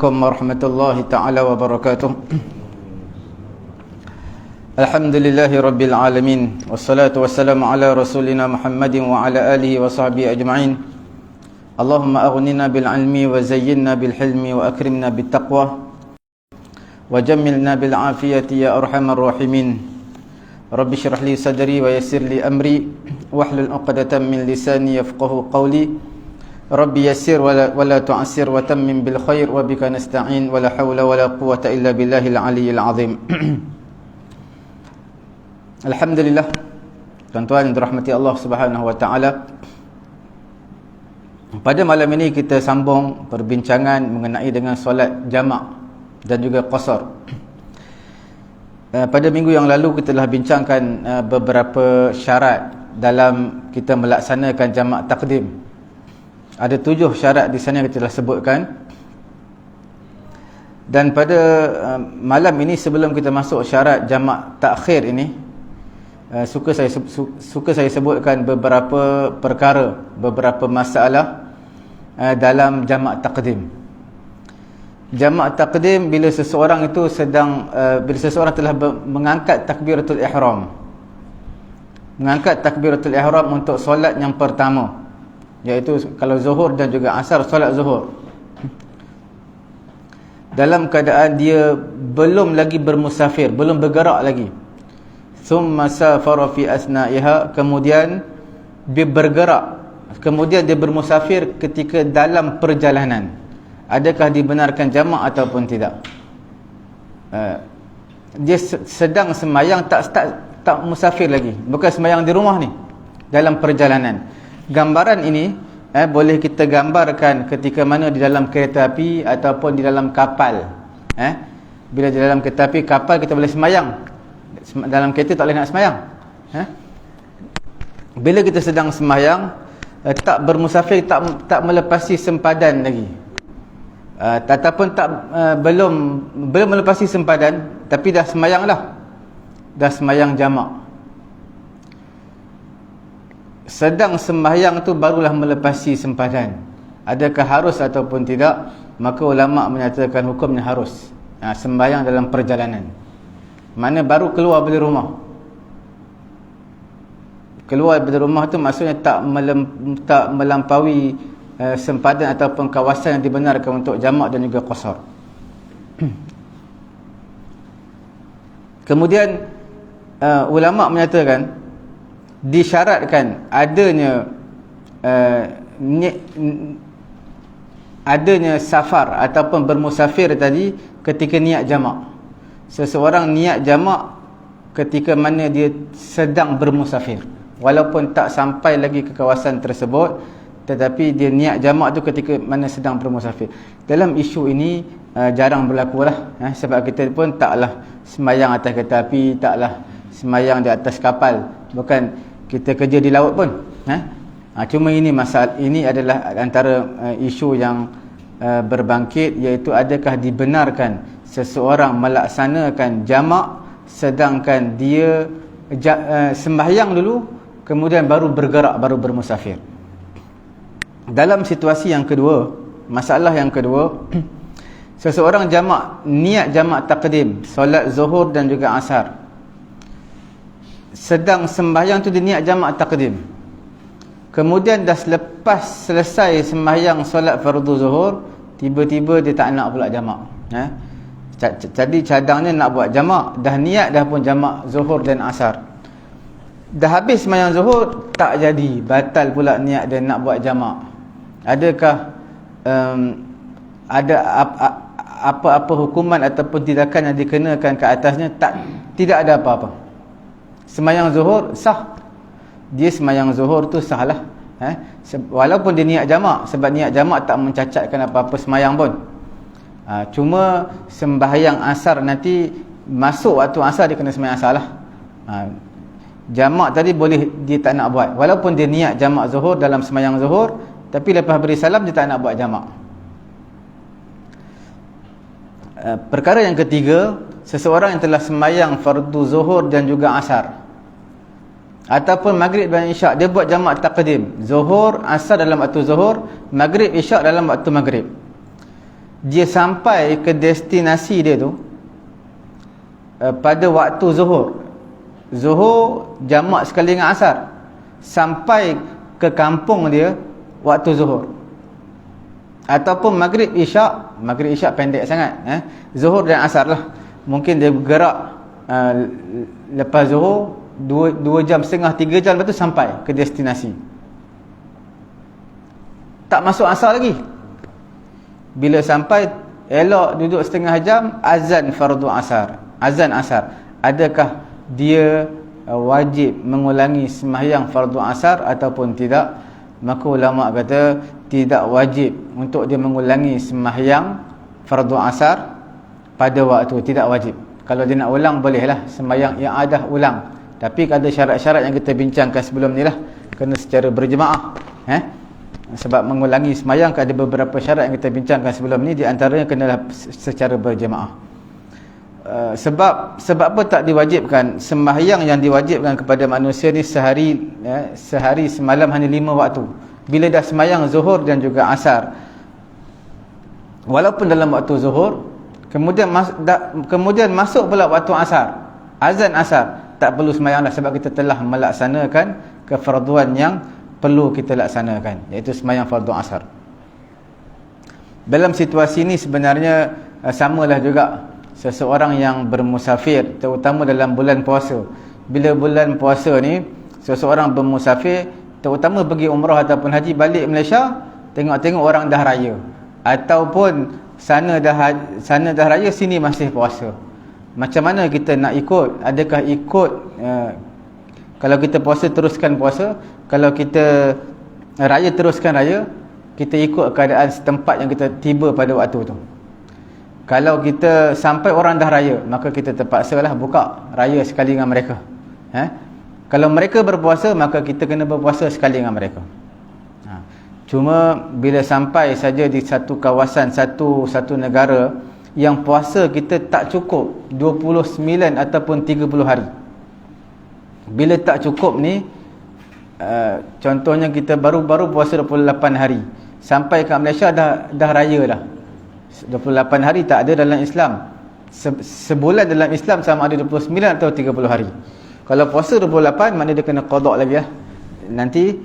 Assalamualaikum warahmatullahi ta'ala wabarakatuh. Alhamdulillahi rabbil alamin. Wassalatu wassalamu ala rasulina Muhammadin wa ala alihi wa sahbihi ajma'in. Allahumma aghnina bil ilmi wa zayyinna bil hilmi wa akrimna bit taqwa wa jammilna bil afiyati ya arhamar rahimin. Rabbi shrah li sadri wa yassir li amri wahlul 'uqdatam min lisani yafqahu qawli. Rabbi yassir wa la tu'assir wa tammim bil khair wa bika nasta'in wa la hawla wa la quwwata illa billahil aliyyil azim. Alhamdulillah, tuan-tuan yang dirahmati Allah Subhanahu wa taala. Pada malam ini kita sambung perbincangan mengenai dengan solat jamak dan juga qasar. Pada minggu yang lalu kita telah bincangkan beberapa syarat dalam kita melaksanakan jamak takdim. Ada 7 syarat di sana yang kita telah sebutkan. Dan pada malam ini sebelum kita masuk syarat jamak takhir ini, suka saya sebutkan beberapa perkara, beberapa masalah dalam jamak takdim. Jamak takdim bila seseorang itu bila seseorang telah mengangkat takbiratul ihram. Mengangkat takbiratul ihram untuk solat yang pertama, iaitu kalau zuhur dan juga asar, solat zuhur, dalam keadaan dia belum lagi bermusafir, belum bergerak lagi. Thumma safara fi asna'iha, kemudian dia bergerak, kemudian dia bermusafir ketika dalam perjalanan. Adakah dibenarkan jamak ataupun tidak? Dia sedang sembahyang, tak musafir lagi, bukan sembahyang di rumah ni, dalam perjalanan. Gambaran ini boleh kita gambarkan ketika mana di dalam kereta api ataupun di dalam kapal. Bila di dalam kereta api, kapal, kita boleh sembahyang. Dalam kereta tak boleh nak sembahyang. Bila kita sedang sembahyang, tak bermusafir, tak melepasi sempadan lagi, ataupun belum melepasi sempadan, tapi dah sembahyang lah, dah sembahyang jamak. Sedang sembahyang tu barulah melepasi sempadan. Adakah harus ataupun tidak? Maka ulama' menyatakan hukumnya harus. Sembahyang dalam perjalanan, mana baru keluar dari rumah. Keluar dari rumah tu maksudnya tak melampaui sempadan ataupun kawasan yang dibenarkan untuk jamak dan juga qasar. Kemudian ulama' menyatakan disyaratkan adanya safar ataupun bermusafir tadi ketika niat jamak. Seseorang niat jamak ketika mana dia sedang bermusafir, walaupun tak sampai lagi ke kawasan tersebut, tetapi dia niat jamak tu ketika mana sedang bermusafir. Dalam isu ini jarang berlaku lah, sebab kita pun taklah sembahyang atas kereta api, taklah sembahyang di atas kapal, bukan kita kerja di laut pun. Cuma ini masalah, ini adalah antara isu yang berbangkit, iaitu adakah dibenarkan seseorang melaksanakan jamak sedangkan dia sembahyang dulu kemudian baru bergerak, baru bermusafir. Dalam situasi yang kedua, masalah yang kedua, seseorang niat jamak takdim, solat zuhur dan juga asar. Sedang sembahyang tu dia niat jamak takdim, kemudian dah selesai sembahyang solat fardu zuhur, tiba-tiba dia tak nak pula jamak. Jadi cadangnya nak buat jamak, dah niat dah pun jamak zuhur dan asar. Dah habis sembahyang zuhur, tak jadi, batal pula niat dia nak buat jamak. Adakah ada apa-apa hukuman ataupun tindakan yang dikenakan ke atasnya? Tidak ada apa-apa. Sembahyang zuhur sah. Dia sembahyang zuhur tu sah lah, walaupun dia niat jamak, sebab niat jamak tak mencacatkan apa-apa sembahyang pun. Cuma sembahyang asar nanti, masuk waktu asar dia kena sembahyang asar lah. Jamak tadi boleh dia tak nak buat, walaupun dia niat jamak zuhur dalam sembahyang zuhur, tapi lepas beri salam dia tak nak buat jamak. Perkara yang ketiga, seseorang yang telah sembahyang fardu zuhur dan juga asar, ataupun maghrib dan isyak, dia buat jamak takdim, zuhur, asar dalam waktu zuhur, maghrib, isyak dalam waktu maghrib. dia sampai ke destinasi dia tu pada waktu Zuhur jamak sekali dengan asar, sampai ke kampung dia waktu Zuhur. Ataupun maghrib isyak pendek sangat, Zuhur dan asar lah. Mungkin dia bergerak lepas Zuhur 2 jam setengah 3 jam, lepas tu sampai ke destinasi. Tak masuk asar lagi. Bila sampai, elok duduk setengah jam, azan fardu asar, azan asar. Adakah dia wajib mengulangi sembahyang fardu asar ataupun tidak? Maka ulama kata tidak wajib untuk dia mengulangi sembahyang fardu asar pada waktu, tidak wajib. Kalau dia nak ulang, bolehlah sembahyang yang ada ulang. Tapi ada syarat-syarat yang kita bincangkan sebelum ni lah, kena secara berjemaah. Sebab mengulangi sembahyang ada beberapa syarat yang kita bincangkan sebelum ni, di antaranya kenalah secara berjemaah. Sebab apa tak diwajibkan? Sembahyang yang diwajibkan kepada manusia ni sehari semalam hanya 5 waktu. Bila dah sembahyang zuhur dan juga asar, walaupun dalam waktu zuhur, kemudian masuk pula waktu asar, azan asar, tak perlu sembahyang dah, sebab kita telah melaksanakan kefarduan yang perlu kita laksanakan, iaitu sembahyang fardu asar. Dalam situasi ini sebenarnya samalah juga seseorang yang bermusafir, terutama dalam bulan puasa. Bila bulan puasa ni, seseorang bermusafir, terutama pergi umrah ataupun haji, balik Malaysia, tengok-tengok orang dah raya, ataupun sana dah raya, sini masih puasa. Macam mana kita nak ikut? Adakah ikut kalau kita puasa teruskan puasa, kalau kita raya teruskan raya, kita ikut keadaan setempat yang kita tiba pada waktu tu. Kalau kita sampai orang dah raya, maka kita terpaksalah buka raya sekali dengan mereka. Kalau mereka berpuasa, maka kita kena berpuasa sekali dengan mereka. Cuma bila sampai saja di satu kawasan, satu negara yang puasa kita tak cukup 29 ataupun 30 hari. Bila tak cukup ni, contohnya kita baru puasa 28 hari, sampai kat Malaysia dah raya dah. 28 hari tak ada dalam Islam. Sebulan dalam Islam sama ada 29 atau 30 hari. Kalau puasa 28, maknanya dia kena qada lagi lah. Nanti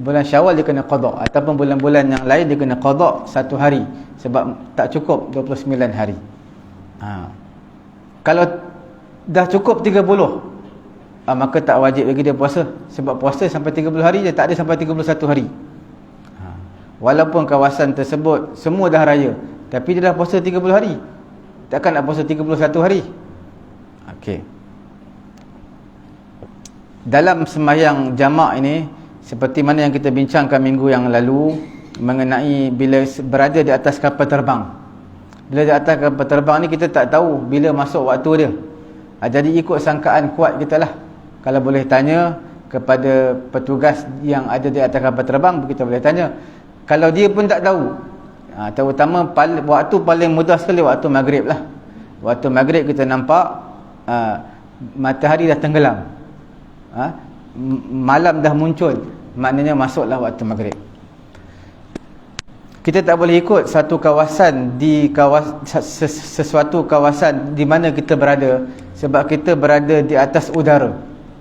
bulan Syawal dia kena qada, ataupun bulan-bulan yang lain dia kena qada 1 hari, sebab tak cukup 29 hari. Kalau dah cukup 30, maka tak wajib lagi dia puasa, sebab puasa sampai 30 hari je, tak ada sampai 31 hari. Walaupun kawasan tersebut semua dah raya, tapi dia dah puasa 30 hari, takkan nak puasa 31 hari. Okey. Dalam sembahyang jamak ini, seperti mana yang kita bincangkan minggu yang lalu, mengenai bila berada di atas kapal terbang. Bila di atas kapal terbang ni, kita tak tahu bila masuk waktu dia. Jadi ikut sangkaan kuat kita lah. Kalau boleh tanya kepada petugas yang ada di atas kapal terbang, kita boleh tanya. Kalau dia pun tak tahu, terutama waktu paling mudah sekali waktu maghrib lah. Waktu maghrib kita nampak matahari dah tenggelam, malam dah muncul, maknanya masuklah waktu maghrib. Kita tak boleh ikut satu kawasan sesuatu kawasan di mana kita berada, sebab kita berada di atas udara.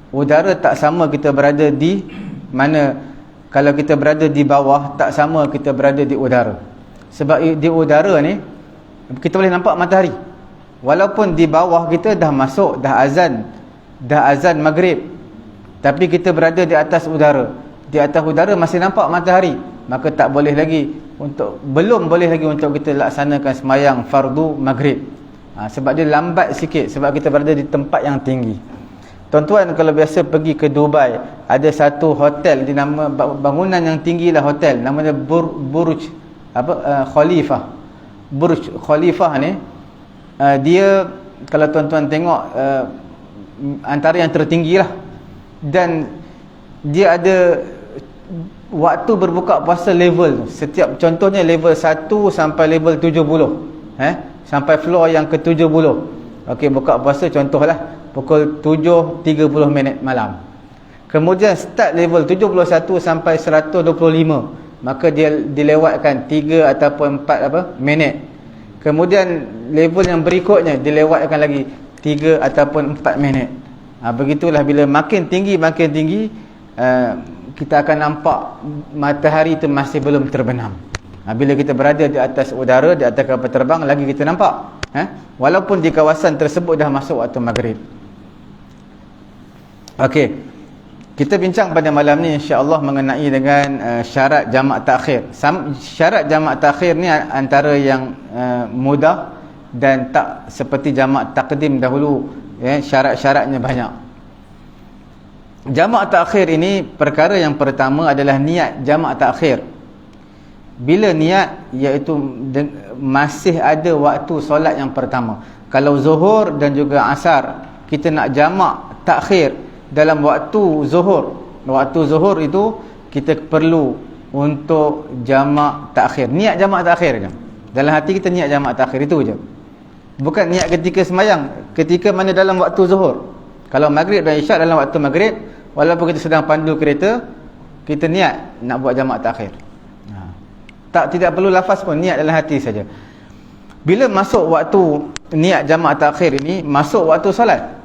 Udara tak sama kita berada di mana. Kalau kita berada di bawah, tak sama kita berada di udara. Sebab di udara ni kita boleh nampak matahari, walaupun di bawah kita dah masuk, dah azan maghrib, tapi kita berada di atas udara. Di atas udara masih nampak matahari, maka belum boleh lagi untuk kita laksanakan sembahyang fardu maghrib. Sebab dia lambat sikit, sebab kita berada di tempat yang tinggi. Tuan-tuan kalau biasa pergi ke Dubai, ada satu hotel, di nama bangunan yang tinggi lah hotel, namanya Burj Khalifah. Burj Khalifah ni dia, kalau tuan-tuan tengok, antara yang tertinggi lah, dan dia ada waktu berbuka puasa level. Setiap, contohnya level 1 sampai level 70, sampai floor yang ke 70. Okey, buka puasa contohlah pukul 7.30 malam. Kemudian start level 71 sampai 125, maka dia dilewatkan 3 ataupun 4 minit. Kemudian level yang berikutnya dilewatkan lagi 3 ataupun 4 minit. Begitulah, bila makin tinggi kita akan nampak matahari itu masih belum terbenam. Bila kita berada di atas udara, di atas kapal terbang, lagi kita nampak. Walaupun di kawasan tersebut dah masuk waktu maghrib. Okey. Kita bincang pada malam ni insya-Allah mengenai dengan syarat jamak takhir. Syarat jamak takhir ni antara yang mudah dan tak seperti jamak takdim dahulu, syarat-syaratnya banyak. Jamak takhir ini, perkara yang pertama adalah niat jamak takhir. Bila niat, iaitu masih ada waktu solat yang pertama. Kalau zuhur dan juga asar, kita nak jamak takhir dalam waktu zuhur. Waktu zuhur itu kita perlu untuk jamak takhir. Niat jamak takhir je. Dalam hati kita niat jamak takhir itu je. Bukan niat ketika semayang, ketika mana dalam waktu zuhur. Kalau maghrib dan isyak dalam waktu maghrib, walaupun kita sedang pandu kereta, kita niat nak buat jamak takhir. Tidak perlu lafaz pun, niat dalam hati saja. Bila masuk waktu niat jamak takhir ini, masuk waktu solat.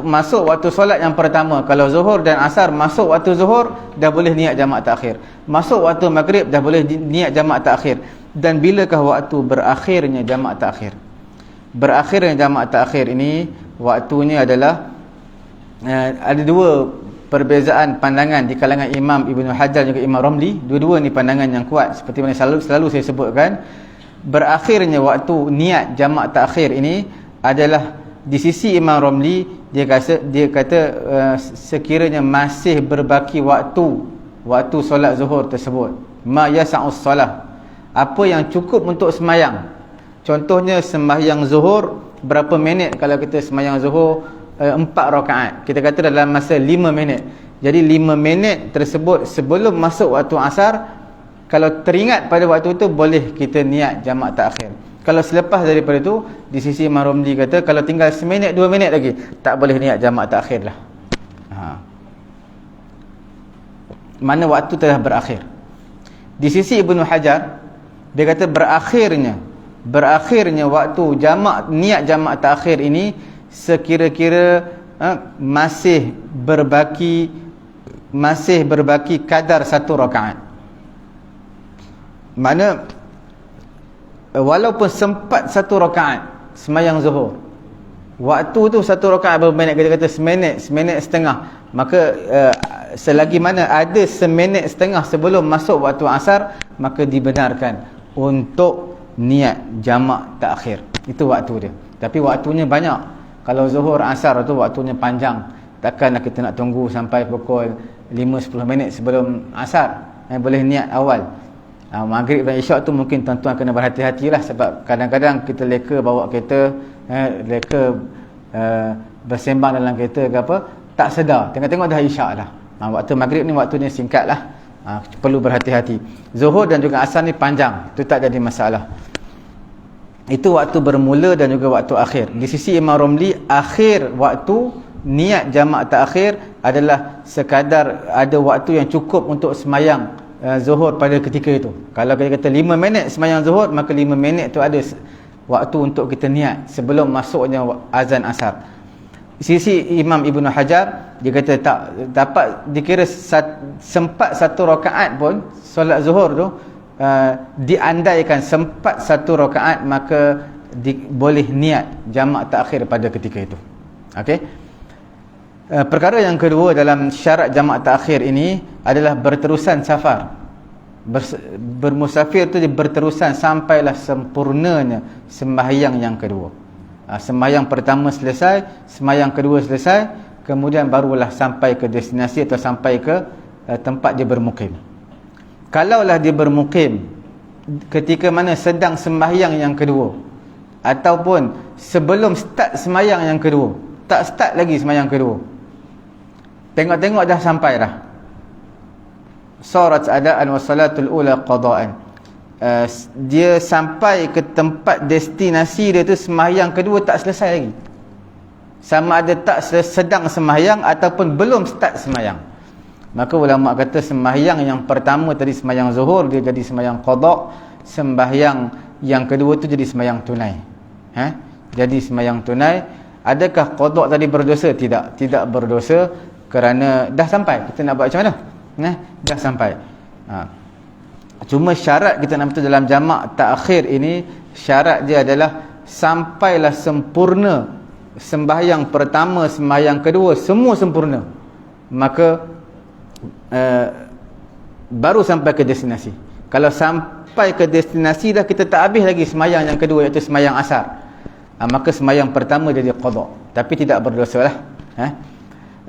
Masuk waktu solat yang pertama. Kalau zuhur dan asar, masuk waktu zuhur, dah boleh niat jamak takhir. Masuk waktu maghrib, dah boleh niat jamak takhir. Dan bilakah waktu berakhirnya jamak takhir? Berakhirnya jamak takhir ini, waktunya adalah ada dua perbezaan pandangan di kalangan Imam Ibn Hajar juga Imam Ramli. Dua-dua ni pandangan yang kuat, seperti mana selalu saya sebutkan. Berakhirnya waktu niat jamak takhir ini adalah di sisi Imam Ramli, dia kata sekiranya masih berbaki waktu solat zuhur tersebut, ma yasa'us solah, apa yang cukup untuk semayang. Contohnya sembahyang zuhur, berapa minit kalau kita sembahyang zuhur 4 rakaat, kita kata dalam masa 5 minit. Jadi 5 minit tersebut sebelum masuk waktu asar, kalau teringat pada waktu itu, boleh kita niat jamak takhir. Kalau selepas daripada itu, di sisi Imam Ramli kata kalau tinggal seminit 2 minit lagi, tak boleh niat jamak takhir lah. Mana waktu telah berakhir. Di sisi Ibnu Hajar, dia kata berakhirnya waktu niat jamak takhir ini sekira-kira masih berbaki kadar 1 rakaat. Mana walaupun sempat 1 rakaat semayang zuhur, waktu tu 1 rakaat berapa minit, kita kata seminit setengah, maka selagi mana ada seminit setengah sebelum masuk waktu asar, maka dibenarkan untuk niat jamak takhir. Itu waktu dia. Tapi waktunya banyak. Kalau zuhur asar tu waktunya panjang, takkanlah kita nak tunggu sampai pukul 5-10 minit sebelum asar. Boleh niat awal. Maghrib dan isyak tu mungkin tuan-tuan kena berhati-hatilah, sebab kadang-kadang kita leka bawa kereta, bersembang dalam kereta ke apa, tak sedar, tengok-tengok dah isyak dah. Waktu maghrib ni waktunya singkat lah. Perlu berhati-hati. Zuhur dan juga asar ni panjang, itu tak jadi masalah. Itu waktu bermula dan juga waktu akhir. Di sisi Imam Ramli, akhir waktu niat jamak takhir adalah sekadar ada waktu yang cukup untuk semayang zuhur pada ketika itu. Kalau kita kata 5 minit semayang zuhur, maka 5 minit tu ada waktu untuk kita niat sebelum masuknya azan asar. Di sisi Imam Ibn Hajar, dia kata tak dapat dikira sempat 1 rakaat pun solat zuhur tu, diandaikan sempat 1 rakaat, maka boleh niat jamak takhir pada ketika itu. Okey. Perkara yang kedua dalam syarat jamak takhir ini adalah berterusan safar. Bermusafir tu berterusan sampailah sempurnanya sembahyang yang kedua. Sembahyang pertama selesai, sembahyang kedua selesai, kemudian barulah sampai ke destinasi atau sampai ke tempat dia bermukim. Kalaulah dia bermukim ketika mana sedang sembahyang yang kedua, ataupun sebelum start sembahyang yang kedua, tak start lagi sembahyang kedua, tengok-tengok dah sampai dah, sarat adaan wa salatul ula qadaan, dia sampai ke tempat destinasi dia tu, sembahyang kedua tak selesai lagi, sama ada tak sedang sembahyang ataupun belum start sembahyang, maka ulama kata sembahyang yang pertama tadi, sembahyang zuhur, dia jadi sembahyang qada. Sembahyang yang kedua tu jadi sembahyang tunai. Jadi sembahyang tunai. Adakah qada tadi berdosa? Tidak berdosa, kerana dah sampai. Kita nak buat macam mana? Dah sampai. Cuma syarat kita nak betul dalam jamak takhir ini, syarat dia adalah sampailah sempurna sembahyang pertama, sembahyang kedua, semua sempurna. Maka baru sampai ke destinasi. Kalau sampai ke destinasi dah kita tak habis lagi sembahyang yang kedua, iaitu sembahyang asar, maka sembahyang pertama jadi qada, tapi tidak berdosa lah.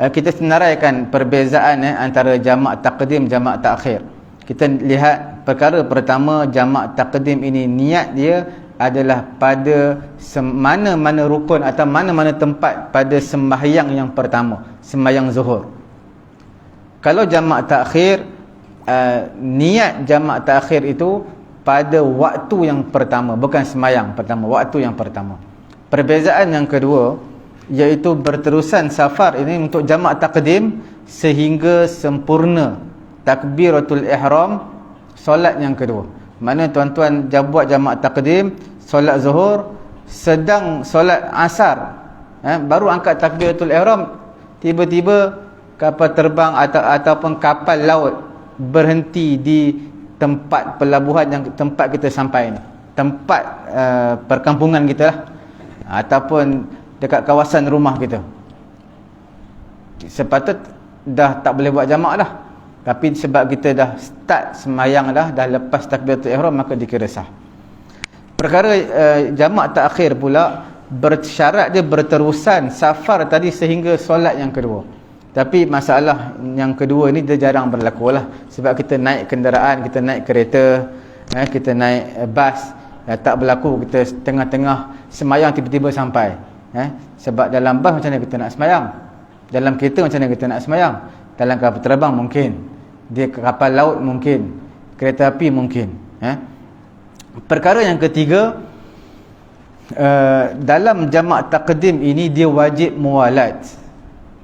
Kita senaraikan perbezaan antara jamak taqdim, jamak takhir. Kita lihat perkara pertama, jamak taqdim ini niat dia adalah pada mana-mana rukun atau mana-mana tempat pada sembahyang yang pertama, sembahyang zuhur. Kalau jamak takhir, niat jamak takhir itu pada waktu yang pertama, bukan sembahyang pertama, waktu yang pertama. Perbezaan yang kedua, iaitu berterusan safar ini untuk jamak taqdim sehingga sempurna takbiratul ihram solat yang kedua. Mana tuan-tuan buat jamak taqdim solat zuhur, sedang solat asar, baru angkat takbiratul ihram, tiba-tiba kapal terbang ataupun kapal laut berhenti di tempat pelabuhan yang tempat kita sampai ni, tempat perkampungan kita lah, ataupun dekat kawasan rumah kita. Sepatut dah tak boleh buat jamak dah, tapi sebab kita dah start sembahyang dah lepas takbiratul ihram, maka dikira sah. Perkara jamak takhir pula bersyarat dia berterusan safar tadi sehingga solat yang kedua. Tapi masalah yang kedua ni dia jarang berlaku lah, sebab kita naik kenderaan, kita naik kereta, kita naik bas, tak berlaku kita tengah-tengah sembahyang tiba-tiba sampai. Sebab dalam bas macam mana kita nak sembahyang, dalam kereta macam mana kita nak sembahyang, dalam kapal terbang mungkin, dia kapal laut mungkin, kereta api mungkin. Perkara yang ketiga, dalam jamak taqdim ini dia wajib muwalat.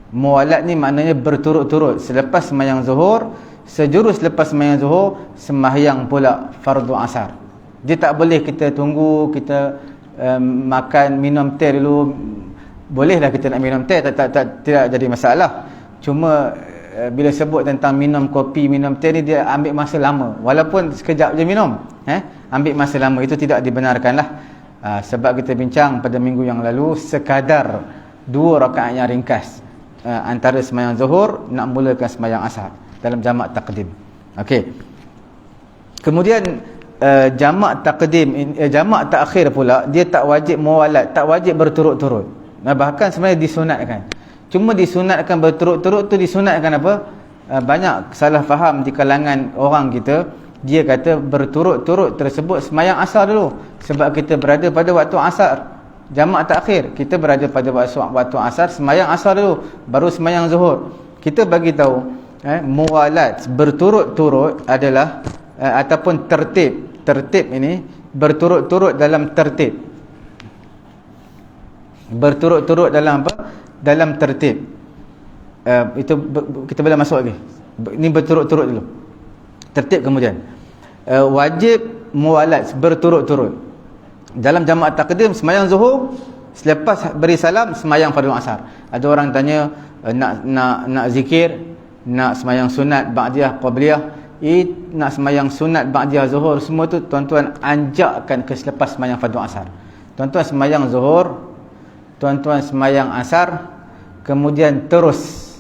Muwalat ni maknanya berturut-turut. Selepas sembahyang zuhur, sejurus lepas sembahyang zuhur, sembahyang pula fardu asar. Dia tak boleh kita tunggu, kita makan minum teh dulu. Bolehlah kita nak minum teh, tidak jadi masalah. Cuma bila sebut tentang minum kopi, minum teh ni, dia ambil masa lama, walaupun sekejap je minum, ambil masa lama. Itu tidak dibenarkanlah. Sebab kita bincang pada minggu yang lalu, sekadar 2 rakaat yang ringkas antara sembahyang zuhur nak mulakan sembahyang asar dalam jamak taqdim. Okey. Kemudian jamak taqdim, jamak takhir pula dia tak wajib muwalat, tak wajib berturut-turut. Bahkan sebenarnya disunatkan. Cuma disunatkan berturut-turut tu disunatkan apa? Banyak salah faham di kalangan orang kita. Dia kata berturut-turut tersebut sembahyang asar dulu, sebab kita berada pada waktu asar. Jamak takhir, kita berada pada waktu asar, sembahyang asar dulu, baru sembahyang zuhur. Kita bagi tahu muwalat berturut-turut adalah ataupun tertib ini berturut-turut dalam tertib. Berturut-turut dalam apa? Dalam tertib. Itu kita boleh masuk lagi. Ini berturut-turut dulu, tertib kemudian. Wajib muwalat berturut-turut. Dalam jamak taqdim sembahyang zuhur, selepas beri salam sembahyang fardu asar. Ada orang tanya nak zikir, nak sembahyang sunat ba'diyah qabliyah, nak sembahyang sunat ba'diyah zuhur, semua tu tuan-tuan anjakkan ke selepas sembahyang fardu asar. Tuan-tuan sembahyang zuhur, tuan-tuan sembahyang asar, kemudian terus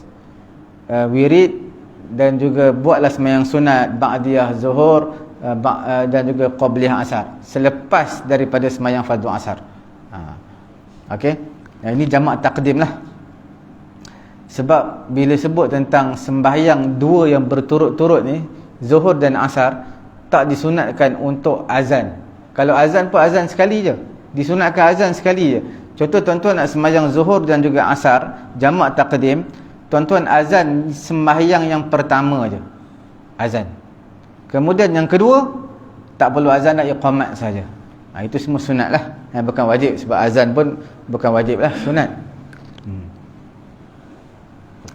wirid, dan juga buatlah sembahyang sunat ba'diyah zuhur dan juga qabliyah asar selepas daripada sembahyang fardu asar. Okey. Ini jamak taqdim lah. Sebab bila sebut tentang sembahyang 2 yang berturut-turut ni, zuhur dan asar, tak disunatkan untuk azan. Kalau azan pun azan sekali je, disunatkan azan sekali je. Contoh tuan-tuan nak sembahyang zuhur dan juga asar jamak taqdim, tuan-tuan azan sembahyang yang pertama je, azan. Kemudian yang kedua tak perlu azan, nak iqamat saja. Itu semua sunat lah, bukan wajib. Sebab azan pun bukan wajib lah, sunat.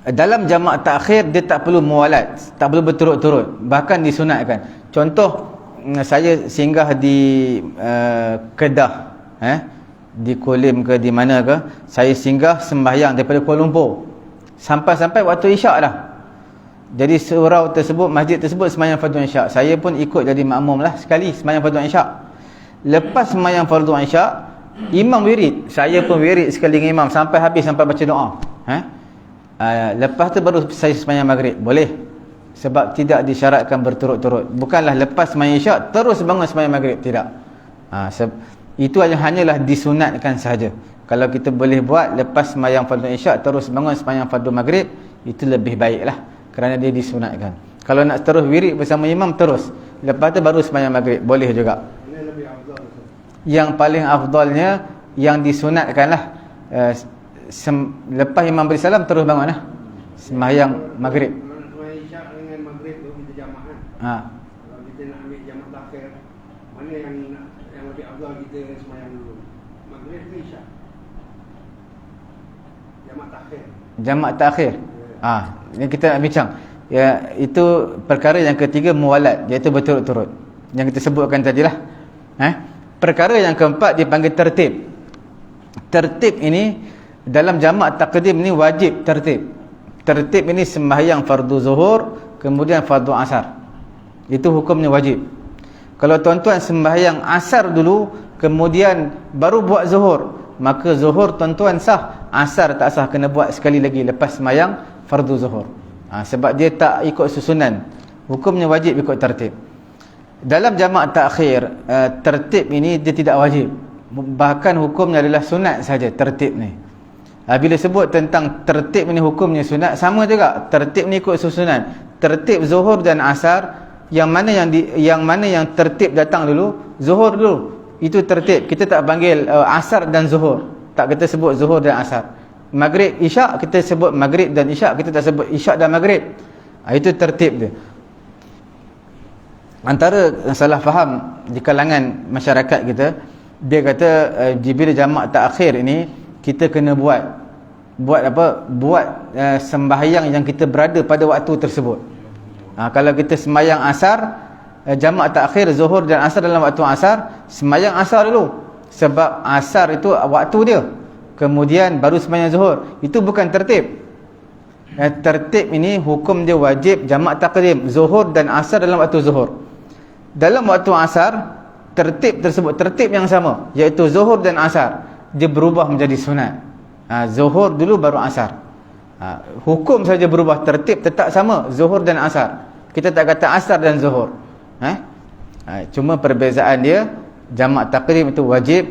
Dalam jamak takhir dia tak perlu muwalat, tak perlu berturut-turut, bahkan disunatkan. Contoh saya singgah di Kedah, di Kulim ke di mana ke, saya singgah sembahyang daripada Kuala Lumpur sampai waktu isyak dah. Jadi surau tersebut, masjid tersebut sembahyang fardu isyak. Saya pun ikut jadi makmum lah sekali sembahyang fardu isyak. Lepas sembahyang fardu isyak, imam wirid, saya pun wirid sekali dengan imam sampai habis, sampai baca doa. Lepas tu baru saya sembahyang maghrib. Boleh, sebab tidak disyaratkan berturut-turut. Bukanlah lepas sembahyang isyak terus bangun sembahyang maghrib, tidak. Itu hanyalah disunatkan sahaja. Kalau kita boleh buat lepas sembahyang fardu isyak terus bangun sembahyang fardu maghrib, itu lebih baiklah, kerana dia disunatkan. Kalau nak terus wirid bersama imam, terus lepas tu baru sembahyang maghrib, boleh juga. Yang paling afdalnya yang disunatkanlah, lepas imam beri salam terus bangun sembahyang maghrib. Sembahyang isyak dengan maghrib tu kita jamak kan. Kalau kita nak ambil jamak takhir, mana yang lebih afdal kita sembahyang dulu? Maghrib ke isyak? Jamak takhir. Jamak takhir. Ini kita nak bincang. Ya, itu perkara yang ketiga, muwalat, iaitu berturut-turut. Yang kita sebutkan tadilah. Perkara yang keempat dipanggil tertib. Tertib ini dalam jamak takdim ni wajib tertib. Tertib ini sembahyang fardu zuhur kemudian fardu asar. Itu hukumnya wajib. Kalau tuan-tuan sembahyang asar dulu kemudian baru buat zuhur, maka zuhur tuan-tuan sah, asar tak sah, kena buat sekali lagi lepas sembahyang fardu zuhur. Sebab dia tak ikut susunan. Hukumnya wajib ikut tertib. Dalam jamak takhir, tertib ini dia tidak wajib. Bahkan hukumnya adalah sunat saja tertib ni. Bila sebut tentang tertib ni hukumnya sunat, sama juga. Tertib ni ikut susunan. Tertib zuhur dan asar, yang mana yang tertib datang dulu, zuhur dulu. Itu tertib. Kita tak panggil asar dan zuhur. Tak kita sebut zuhur dan asar. Maghrib, isyak kita sebut maghrib dan isyak, kita tak sebut isyak dan maghrib. Itu tertib dia. Antara salah faham di kalangan masyarakat kita, dia kata bila jamak takhir ini kita kena buat apa? Buat sembahyang yang kita berada pada waktu tersebut. Kalau kita sembahyang asar, jamak takhir zuhur dan asar dalam waktu asar, sembahyang asar dulu. Sebab asar itu waktu dia. Kemudian baru sembahyang zuhur. Itu bukan tertib. Tertib ini hukum dia wajib jamak takdim, zuhur dan asar dalam waktu zuhur. Dalam waktu asar, tertib tersebut, tertib yang sama, iaitu zuhur dan asar, dia berubah menjadi sunat. Zuhur dulu baru asar. Hukum saja berubah, tertib tetap sama, zuhur dan asar. Kita tak kata asar dan zuhur. Cuma perbezaan dia, jamak takdim itu wajib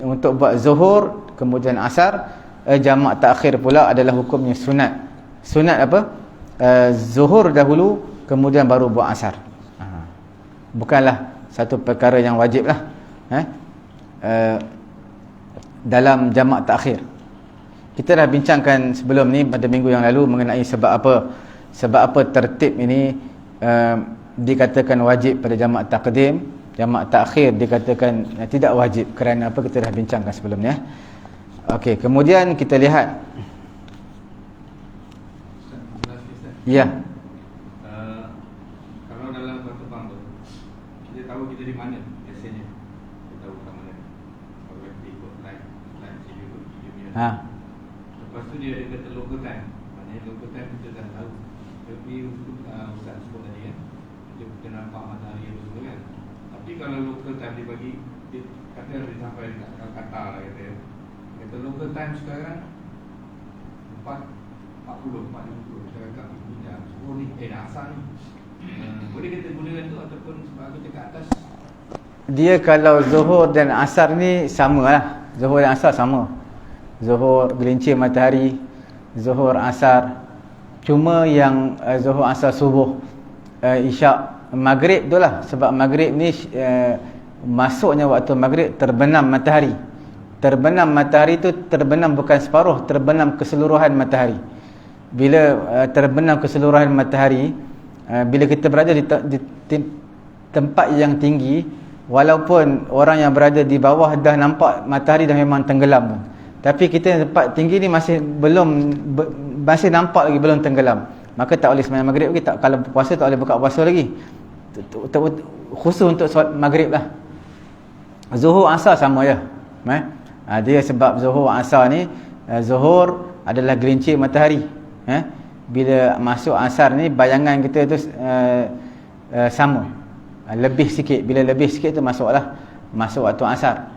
untuk buat zuhur kemudian asar. Jamak takhir pula adalah hukumnya sunat. Sunat apa? Zuhur dahulu kemudian baru buat asar. Bukanlah satu perkara yang wajib lah dalam jamak takhir. Kita dah bincangkan sebelum ni pada minggu yang lalu mengenai sebab apa tertib ini dikatakan wajib pada jamak takdim, jamak takhir dikatakan tidak wajib. Kerana apa, kita dah bincangkan sebelum ni. Okey, kemudian kita lihat. Ya. Kalau dalam satu bank tu, kita tahu kita di mana biasanya. Kita tahu kat mana. Kalau kita ikut line CU. Lepas tu dia ada kata local time. Maknanya local time kita dah tahu. Tapi Ustaz sebut tadi kan, kita nampak matahari apa semua kan. Tapi kalau local time dia bagi, dia kata dia sampai dekat Qatar lah kata. Kata local time sekarang 4.40, 4.50. Kita cakap dah 10 ni, dah asal ni. Boleh kita gunakan tu ataupun sebab kita kat atas. Dia kalau zuhur dan asar ni sama lah. Zuhur dan asar sama. Zuhur gelincir matahari, zuhur asar. Cuma yang zuhur asar subuh, isyak maghrib tu lah. Sebab maghrib ni masuknya waktu maghrib terbenam matahari. Terbenam matahari tu terbenam bukan separuh, terbenam keseluruhan matahari. Bila terbenam keseluruhan matahari, bila kita berada di tempat yang tinggi, walaupun orang yang berada di bawah dah nampak matahari dah memang tenggelam, tapi kita tempat tinggi ni masih nampak lagi belum tenggelam, maka tak boleh sembahyang maghrib lagi. Kalau puasa tak boleh buka puasa lagi. khusus untuk solat maghrib lah. Zuhur asar sama je. Dia sebab zuhur asar ni, zuhur adalah gelincir matahari. Bila masuk asar ni bayangan kita tu sama, lebih sikit. Bila lebih sikit tu masuk waktu asar.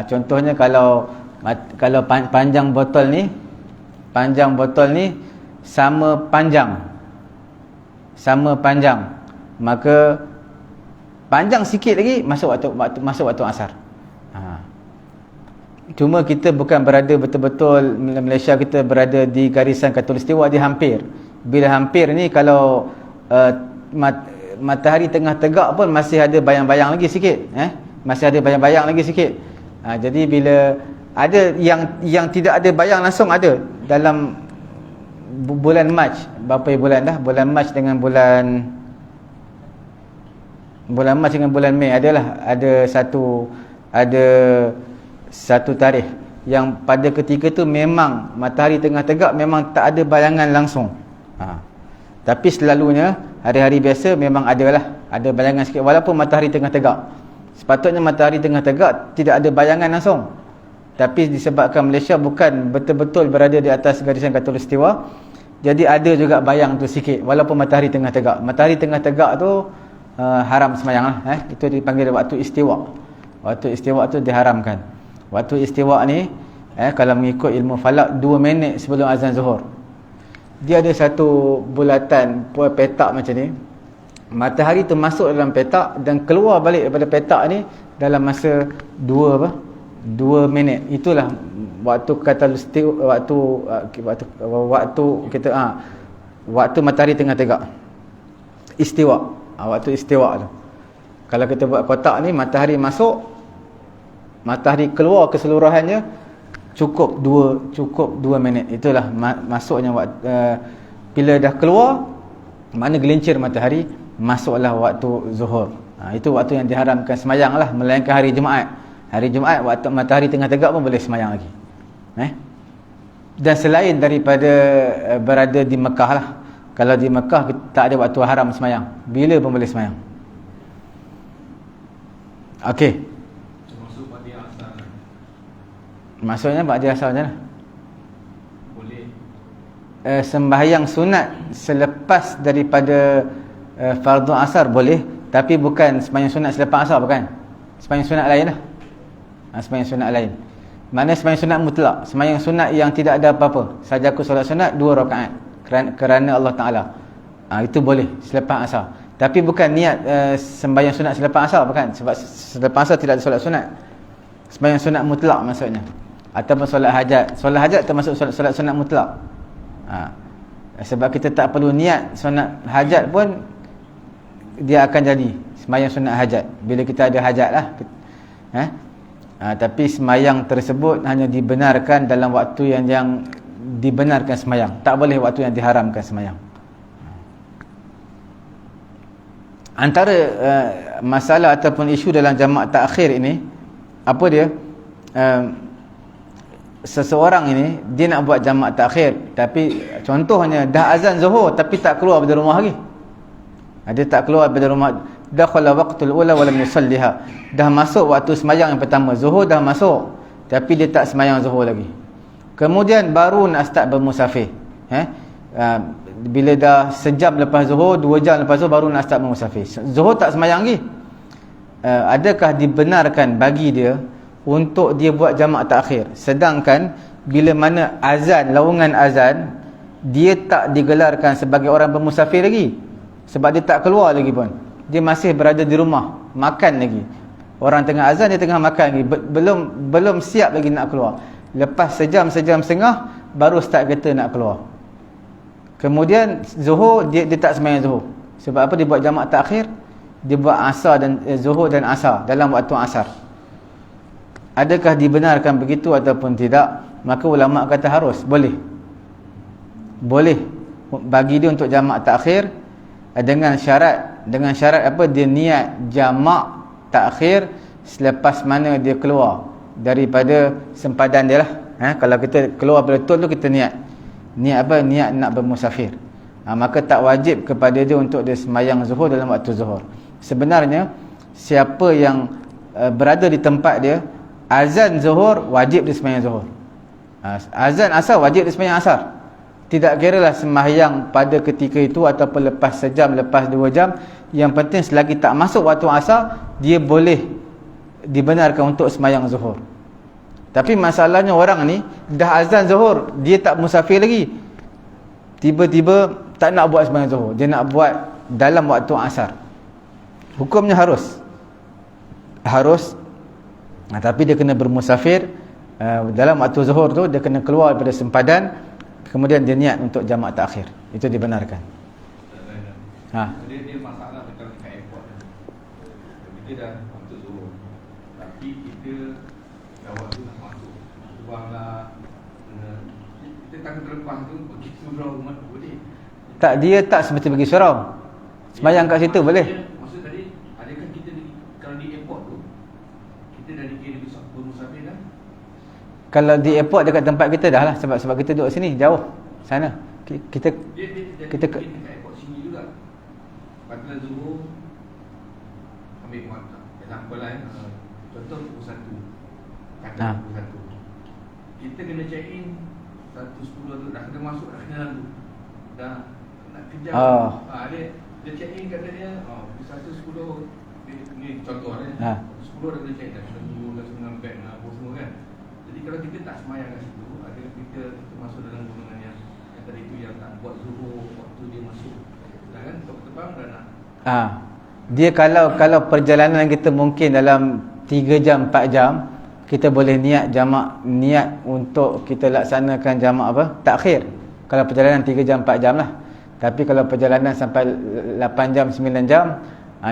Contohnya kalau panjang botol ni sama panjang, maka panjang sikit lagi masuk waktu asar. Cuma kita bukan berada betul-betul, Malaysia kita berada di garisan khatulistiwa, dia hampir. Bila hampir ni, kalau matahari tengah tegak pun masih ada bayang-bayang lagi sikit, masih ada bayang-bayang lagi sikit. Jadi bila ada yang tidak ada bayang langsung, ada dalam bulan Mac, berapa bulan dah, bulan Mac dengan bulan Mac dengan bulan Mei, ada satu tarikh yang pada ketika tu memang matahari tengah tegak, memang tak ada bayangan langsung. Tapi selalunya hari-hari biasa memang ada bayangan sikit, walaupun matahari tengah tegak. Sepatutnya matahari tengah tegak tidak ada bayangan langsung, tapi disebabkan Malaysia bukan betul-betul berada di atas garisan khatulistiwa, jadi ada juga bayang tu sikit walaupun matahari tengah tegak. Matahari tengah tegak tu haram semayang lah. Itu dipanggil waktu istiwa. Waktu istiwa tu diharamkan. Waktu istiwa ni kalau mengikut ilmu falak 2 minit sebelum azan zuhur. Dia ada satu bulatan petak macam ni. Matahari tu masuk dalam petak dan keluar balik daripada petak ni dalam masa 2 minit. Itulah waktu waktu matahari tengah tegak. Istiwa. Waktu istiwa tu. Kalau kita buat kotak ni, matahari masuk, matahari keluar keseluruhannya cukup 2 minit. Itulah masuknya bila dah keluar, mana gelincir matahari, masuklah waktu zuhur. Itu waktu yang diharamkan semayang lah, melainkan hari Jumaat. Hari Jumaat waktu matahari tengah tegak pun boleh semayang lagi. Dan selain daripada berada di Mekah lah. Kalau di Mekah tak ada waktu haram semayang, bila pun boleh semayang. Okey. Termasuk ba'di asar. Maksudnya ba'di asar je lah. Boleh. Sembahyang sunat selepas daripada fardu asar boleh, tapi bukan sembahyang sunat selepas asar, bukan. Sembahyang sunat lain lah. Sembahyang sunat lain. Mana sembahyang sunat mutlak, sembahyang sunat yang tidak ada apa-apa. Saja aku solat sunat 2 rakaat kerana Allah Ta'ala. Itu boleh selepas asar. Tapi bukan niat sembahyang sunat selepas asar, bukan. Sebab selepas asar tidak ada solat sunat. Sembahyang sunat mutlak maksudnya. Ataupun solat hajat. Solat hajat termasuk solat sunat mutlak. Sebab kita tak perlu niat sunat hajat pun dia akan jadi sembahyang sunat hajat bila kita ada hajat lah. Tapi sembahyang tersebut hanya dibenarkan dalam waktu yang dibenarkan sembahyang. Tak boleh waktu yang diharamkan sembahyang. Antara masalah ataupun isu dalam jamak takhir ini, apa dia? Seseorang ini dia nak buat jamak takhir, tapi contohnya dah azan zuhur tapi tak keluar dari rumah lagi. Dia tak keluar dari rumah, dakhala waqtul ula wa lam yusalliha. Dah masuk waktu sembahyang yang pertama, zuhur dah masuk, tapi dia tak sembahyang zuhur lagi. Kemudian baru nak start bermusafir. Bila dah sejam lepas zuhur, 2 jam lepas zuhur baru nak start bermusafir. Zuhur tak sembahyang lagi. Adakah dibenarkan bagi dia untuk dia buat jamak takhir? Sedangkan bila mana azan, laungan azan, dia tak digelarkan sebagai orang bermusafir lagi. Sebab dia tak keluar lagi pun. Dia masih berada di rumah, makan lagi. Orang tengah azan, dia tengah makan lagi. Belum siap lagi nak keluar. Lepas sejam setengah baru start kereta nak keluar. Kemudian zuhur dia tak sembahyang zuhur. Sebab apa dia buat jamak takhir? Dia buat asar dan zuhur dan asar dalam waktu asar. Adakah dibenarkan begitu ataupun tidak? Maka ulama kata harus, boleh bagi dia untuk jamak takhir dengan syarat apa? Dia niat jamak takhir selepas mana dia keluar daripada sempadan dia lah. Kalau kita keluar betul tu kita niat apa? Niat nak bermusafir. Maka tak wajib kepada dia untuk dia sembahyang zuhur dalam waktu zuhur. Sebenarnya siapa yang berada di tempat dia, azan zuhur wajib dia sembahyang zuhur, azan asar wajib dia sembahyang asar. Tidak kiralah sembahyang pada ketika itu ataupun lepas sejam, lepas 2 jam. Yang penting selagi tak masuk waktu asar, dia boleh dibenarkan untuk sembahyang zuhur. Tapi masalahnya orang ni dah azan zuhur, dia tak musafir lagi, tiba-tiba tak nak buat sembahyang zuhur, dia nak buat dalam waktu asar. Hukumnya harus, tapi dia kena bermusafir dalam waktu zuhur tu, dia kena keluar daripada sempadan, kemudian dia niat untuk jamak takhir. Itu dibenarkan. Dia masalah dekat airport. Kita dah waktu zuhur, tapi kita dah waktu nak masuk, buanglah, kita takut terlepas tu pergi surau rumah boleh. Tak, dia tak semesti pergi surau, sembahyang kat situ boleh. Maksud tadi, adakah kita kalau di airport tu, kita dah dikira bermusafir dah? Kalau di airport dekat tempat kita dah lah, sebab kita duduk sini jauh sana. Kita dekat airport sini juga. Pada zuhur ambil waktu. Example lah, contoh pukul 1. Kata pukul 1. Kita kena check in 1.10 tu, dah kena masuk, dah kena lalu. Dah nak kejar. Dia check in kata dia, 1.10 ni contoh lah. 1.10 dah kena check in, dah kena dulu, dah kena bag, dah apa semua kan. Jadi kalau kita tak semayang kat situ, ada kita masuk dalam golongan yang tadi tu, yang tak buat zuhur waktu dia masuk. Dah kan, terbang dah nak. Dia kalau perjalanan kita mungkin dalam 3 jam 4 jam, kita boleh niat untuk kita laksanakan jamak apa? Takhir. Kalau perjalanan 3 jam 4 jam lah. Tapi kalau perjalanan sampai 8 jam 9 jam,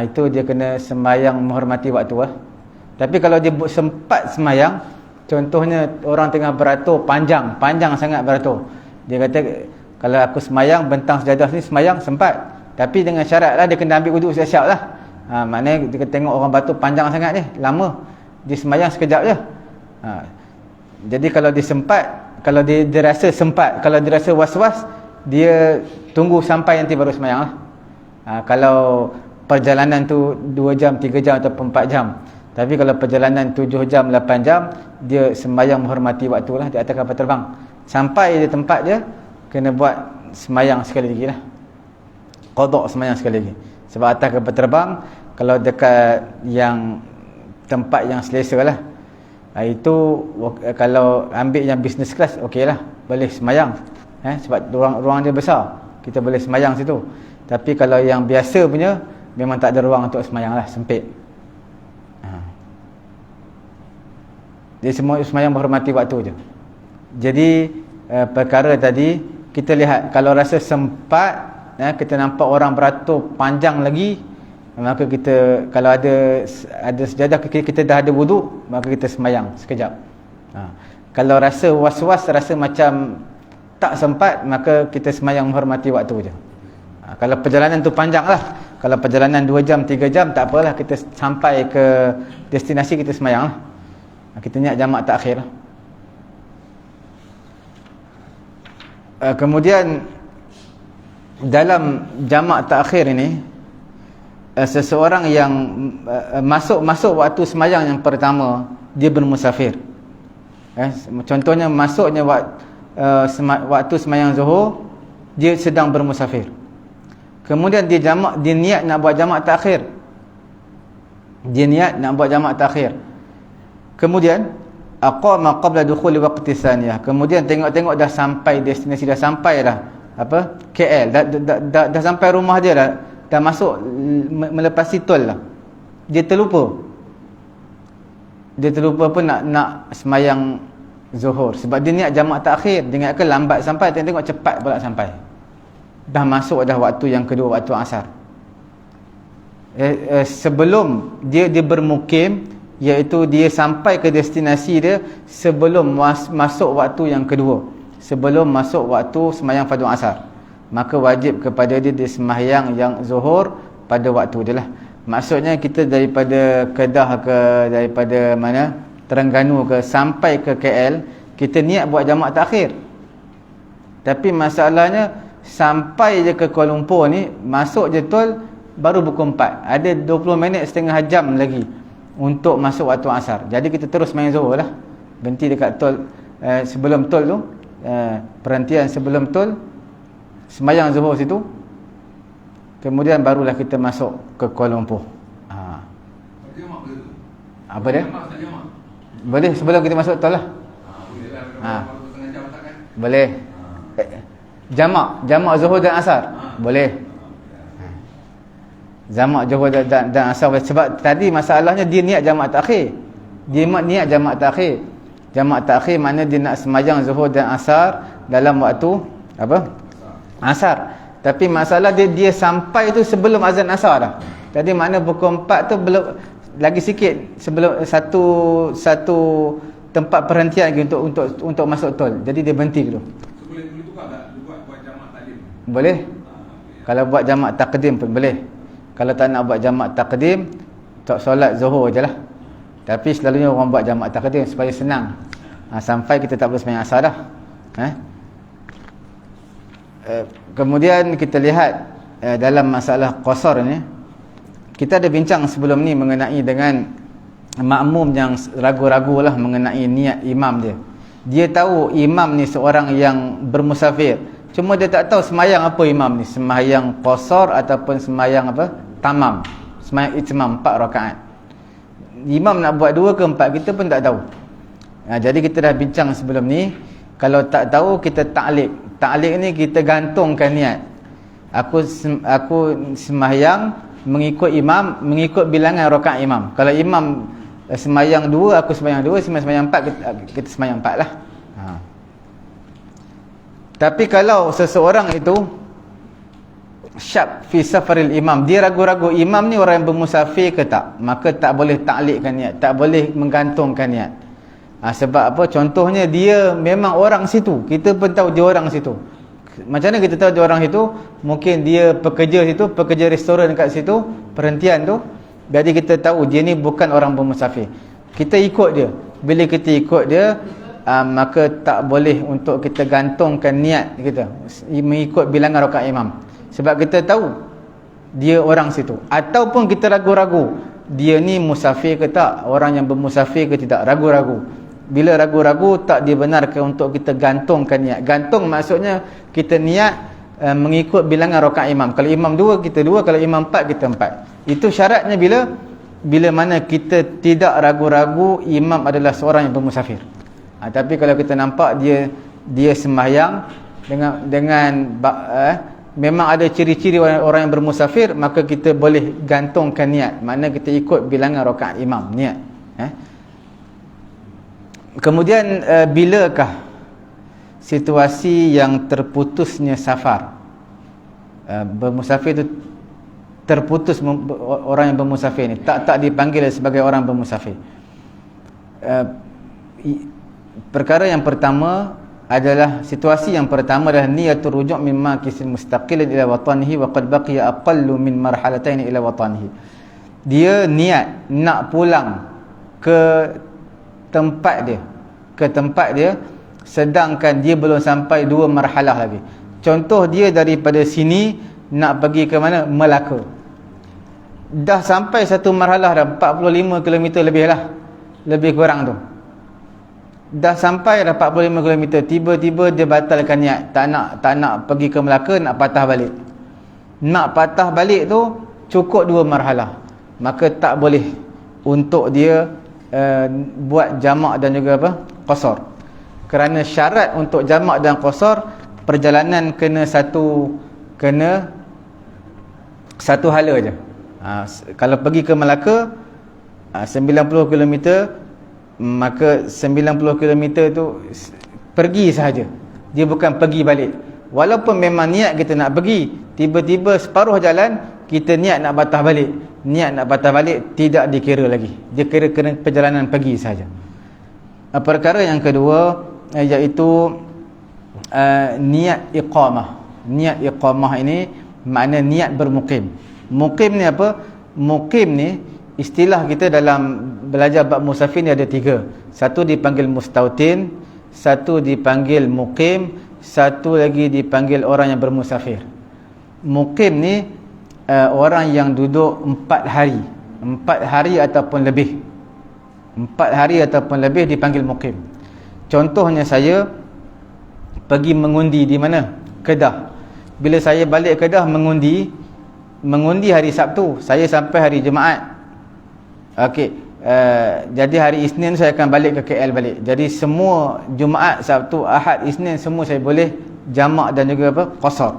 itu dia kena sembahyang menghormati waktu lah. Tapi kalau dia sempat sembahyang, contohnya orang tengah beratur panjang sangat beratur, dia kata kalau aku sembahyang bentang sejadah ni sembahyang sempat, tapi dengan syarat lah dia kena ambil wuduk siap-siap lah. Maknanya dia tengok orang beratur panjang sangat ni, lama, dia sembahyang sekejap je. Jadi kalau dia sempat, kalau dia rasa sempat, kalau dia rasa was-was, dia tunggu sampai nanti baru sembahyang lah. Kalau perjalanan tu 2 jam, 3 jam ataupun 4 jam. Tapi kalau perjalanan 7 jam, 8 jam, dia sembahyang menghormati waktu lah, di atas kapal terbang. Sampai di tempat dia, kena buat sembahyang sekali lagi lah, qada sembahyang sekali lagi. Sebab atas kapal terbang, kalau dekat yang tempat yang selesa lah, itu kalau ambil yang business class, okey lah, boleh sembahyang. Sebab ruang dia besar, kita boleh sembahyang situ. Tapi kalau yang biasa punya, memang tak ada ruang untuk sembahyang lah, sempit. Dia semua sembahyang menghormati waktu je. Jadi perkara tadi kita lihat, kalau rasa sempat, kita nampak orang beratur panjang lagi, maka kita, kalau ada sejadah, kita dah ada wuduk, maka kita sembahyang sekejap. Kalau rasa was-was, rasa macam tak sempat, maka kita sembahyang menghormati waktu je. Kalau perjalanan tu panjang lah, kalau perjalanan 2 jam 3 jam, tak apalah, kita sampai ke destinasi kita sembahyang lah, kita niat jamak takhir. Kemudian dalam jamak takhir ini, seseorang yang masuk waktu sembahyang yang pertama, dia bermusafir. Contohnya masuknya waktu sembahyang zuhur, dia sedang bermusafir. Kemudian dia niat nak buat jamak takhir. Kemudian aqama qabla dukhuli waqti tsaniyah. Kemudian tengok dah sampai destinasi, dah sampai dah KL, dah sampai rumah dia, dah masuk melepasi tol lah. Dia terlupa pun nak sembahyang zuhur, sebab dia niat jamak takhir. Dia ingatkan lambat sampai, tengok cepat pula sampai. Dah masuk dah waktu yang kedua, waktu asar. Sebelum dia bermukim, iaitu dia sampai ke destinasi dia sebelum masuk waktu yang kedua, sebelum masuk waktu sembahyang fardu asar, maka wajib kepada dia sembahyang yang zuhur pada waktu dia lah. Maksudnya kita daripada Kedah ke, daripada mana, Terengganu ke, sampai ke KL, kita niat buat jamak takhir. Tapi masalahnya sampai je ke Kuala Lumpur ni, masuk je tol, baru pukul 4. Ada 20 minit setengah jam lagi untuk masuk waktu asar. Jadi kita terus main zuhur lah. Berhenti dekat tol, sebelum tol tu, perhentian sebelum tol, sembahyang zuhur situ. Kemudian barulah kita masuk ke Kuala Lumpur. Apa dia? Boleh sebelum kita masuk tol lah. Boleh. Jamak zuhur dan asar. Boleh. Jamak zuhur dan asar. Sebab tadi masalahnya dia niat jamak takhir. Dia niat jamak takhir. Jamak takhir makna dia nak sembahyang zuhur dan asar dalam waktu apa? Asar. Tapi masalah dia sampai tu sebelum azan asar dah. Jadi makna pukul 4 tu belum, lagi sikit sebelum satu tempat perhentian lagi untuk masuk tol. Jadi dia berhenti dulu. Boleh tukar tak buat jamak takdim? Boleh. Kalau buat jamak takdim pun boleh. Kalau tak nak buat jamak takdim, tak solat zuhur je lah. Tapi selalunya orang buat jamak takdim supaya senang. Sampai kita tak perlu sembahyang asar dah. Kemudian kita lihat dalam masalah qasar ni, kita ada bincang sebelum ni mengenai dengan makmum yang ragu-ragu lah mengenai niat imam dia. Dia tahu imam ni seorang yang bermusafir, cuma dia tak tahu sembahyang apa imam ni, sembahyang qasar ataupun sembahyang apa tamam, sembahyang itmam 4 rakaat. Imam nak buat 2 ke 4 kita pun tak tahu. Jadi kita dah bincang sebelum ni, kalau tak tahu kita taklid. Taklid ni kita gantungkan niat. Aku sembahyang mengikut imam, mengikut bilangan rakaat imam. Kalau imam sembahyang 2, aku sembahyang 2, sembahyang 4, kita sembahyang 4 lah. Tapi kalau seseorang itu syak fi safaril imam, dia ragu-ragu imam ni orang yang bermusafir ke tak, maka tak boleh taklidkan niat, tak boleh menggantungkan niat. Sebab apa? Contohnya dia memang orang situ, kita pun tahu dia orang situ. Macam mana kita tahu dia orang situ? Mungkin dia pekerja situ, pekerja restoran dekat situ, perhentian tu. Jadi kita tahu dia ni bukan orang bermusafir. Kita ikut dia. Bila kita ikut dia, maka tak boleh untuk kita gantungkan niat kita mengikut bilangan rakaat imam. Sebab kita tahu dia orang situ. Ataupun kita ragu-ragu, dia ni musafir ke tak, orang yang bermusafir ke tidak, ragu-ragu. Bila ragu-ragu, tak dibenarkan untuk kita gantungkan niat. Gantung maksudnya kita niat mengikut bilangan rakaat imam. Kalau imam 2, kita 2. Kalau imam 4, kita 4. Itu syaratnya bila mana kita tidak ragu-ragu imam adalah seorang yang bermusafir. Tapi kalau kita nampak dia sembahyang dengan memang ada ciri-ciri orang yang bermusafir, maka kita boleh gantungkan niat. Makna kita ikut bilangan rakaat imam, niat. Kemudian bilakah situasi yang terputusnya safar? Bermusafir itu terputus, orang yang bermusafir ni tak dipanggil sebagai orang bermusafir. Perkara yang pertama adalah, situasi yang pertama adalah niyatul rujuk' mimma kisil mustaqilin ila watanihi wa qad baqiya aqallu min marhalatain ila watanihi. Dia niat nak pulang ke tempat dia, sedangkan dia belum sampai 2 marhalah lagi. Contoh dia daripada sini nak pergi ke mana? Melaka. Dah sampai satu marhalah dah, 45 km lebih lah, lebih kurang tu. Dah sampai dah 45 km, tiba-tiba dia batalkan niat, tak nak pergi ke Melaka, nak patah balik. Nak patah balik tu cukup 2 marhalah, maka tak boleh untuk dia buat jamak dan juga apa? Qasar. Kerana syarat untuk jamak dan qasar, perjalanan kena satu hala je. Kalau pergi ke Melaka 90 km, maka 90 km tu pergi sahaja, dia bukan pergi balik. Walaupun memang niat kita nak pergi, tiba-tiba separuh jalan kita niat nak patah balik, tidak dikira lagi, dia kira perjalanan pergi sahaja. Perkara yang kedua iaitu niat iqamah. Niat iqamah ini makna niat bermukim. Mukim ni apa? Mukim ni istilah kita dalam belajar bab musafir ni ada 3. Satu dipanggil mustautin, satu dipanggil mukim, satu lagi dipanggil orang yang bermusafir. Mukim ni orang yang duduk 4 hari. 4 hari ataupun lebih. 4 hari ataupun lebih dipanggil mukim. Contohnya saya pergi mengundi di mana? Kedah. Bila saya balik Kedah mengundi hari Sabtu, saya sampai hari Jumaat. Okey, jadi hari Isnin saya akan balik ke KL balik. Jadi semua Jumaat, Sabtu, Ahad, Isnin semua saya boleh jamak dan juga apa? Qasar.